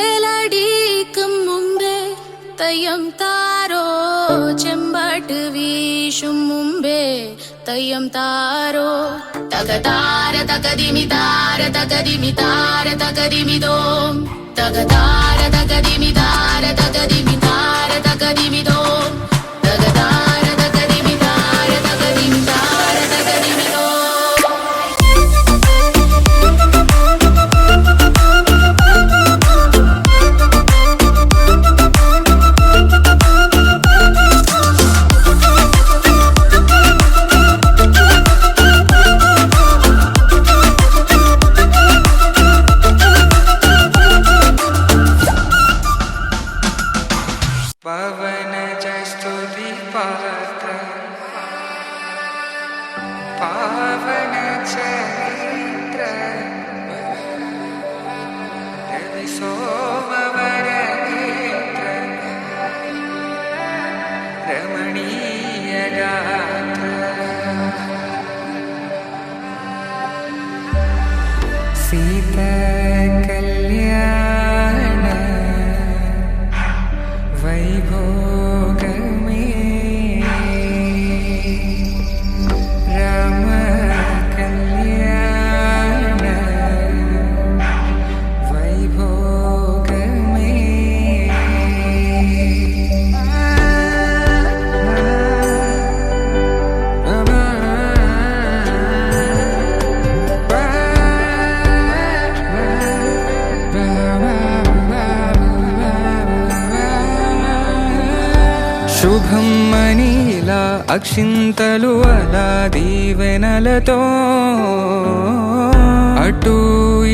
ചെക്കേലടിക്കും മുമ്പേ തെയ്യം താരോ ചെമ്പാട്ട് വീശും മുമ്പേ തെയ്യം താരോ തകതാര തകതിമിതാര തകതിമിതാര തകതിമിതോം തകതാര തകതിമിതാര തകതിമിതാര തകതിമിതോം തകതാര തകതിമിതാര തകതിമിതാര തകതിമിതോം. పవన జస్తుతి పాత్ర పావన చరిత్ర రవి సోమవర నేత్ర రమణీయ గాత్ర సీత కళ్యాణ వైభోగమే రామ కళ్యాణ వైభోగమే శుభం మనీలా అక్షింతలు అలా దీవెనలతో అటు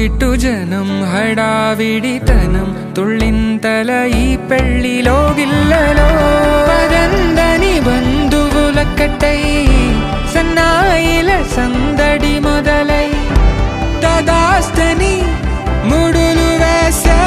ఇటు జనం హడావిడితనం తుళ్ళింతల ఈ పెళ్లిలో గిల్లలో పదందని బంధువుల కట్టై సన్నాయిల సందడి మొదలై తదాస్తని ముడులు వేసే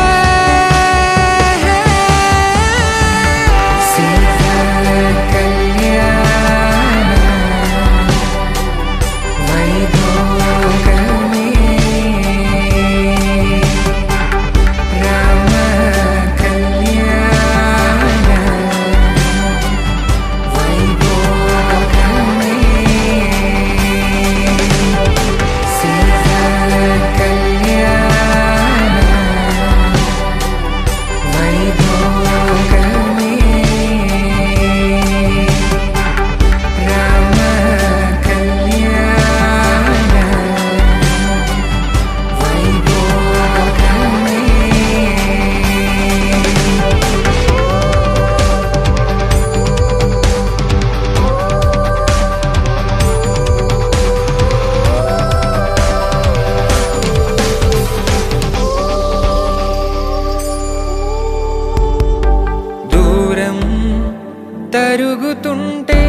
తరుగుతుంటే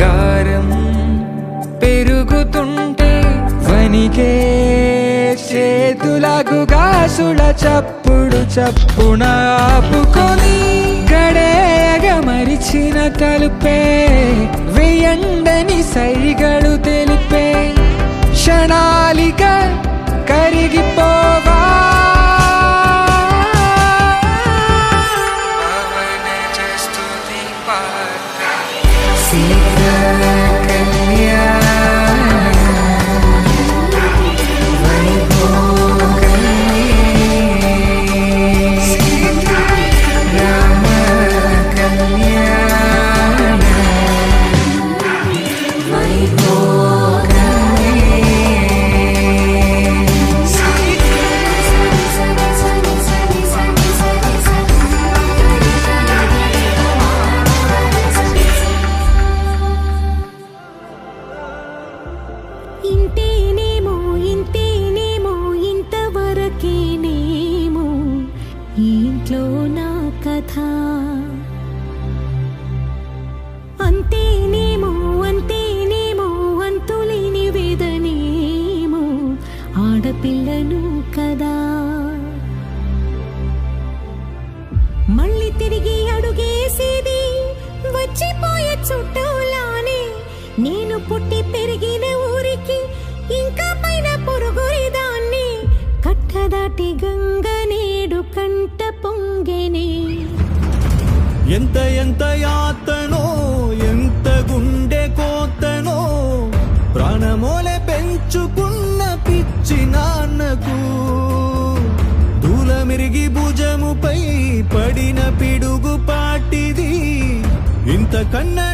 గారం పెరుగుతుంటే వనికే చేతులకు గాసుల చప్పుడు చప్పున ఆపుకొని గడేగ మరిచిన తలుపే వేయండని సైగలు తెలిపే క్షణాలిక కరిగిపోవా ఇంట్లో నా కథ అంతేనేమో అంతేనేమో అంతులేని వేదనేమో ఆడపిల్లను కదా మళ్ళీ తిరిగి అడుగేసేది వచ్చిపోయే చుట్టూలానే నేను పుట్టి పెరిగిన ఊరికి ఇంకా పైన పొరుగురిదాన్ని కట్టదాటి గంగ నేడు కంట పొంగెనే ఎంత ఎంత యాతనో ఎంత గుండె కోతనో ప్రాణమోలే పెంచుకున్న పిచ్చి నాన్నకు దూలమిరిగి భుజముపై పడిన పిడుగు పాటిది ఇంతకన్నా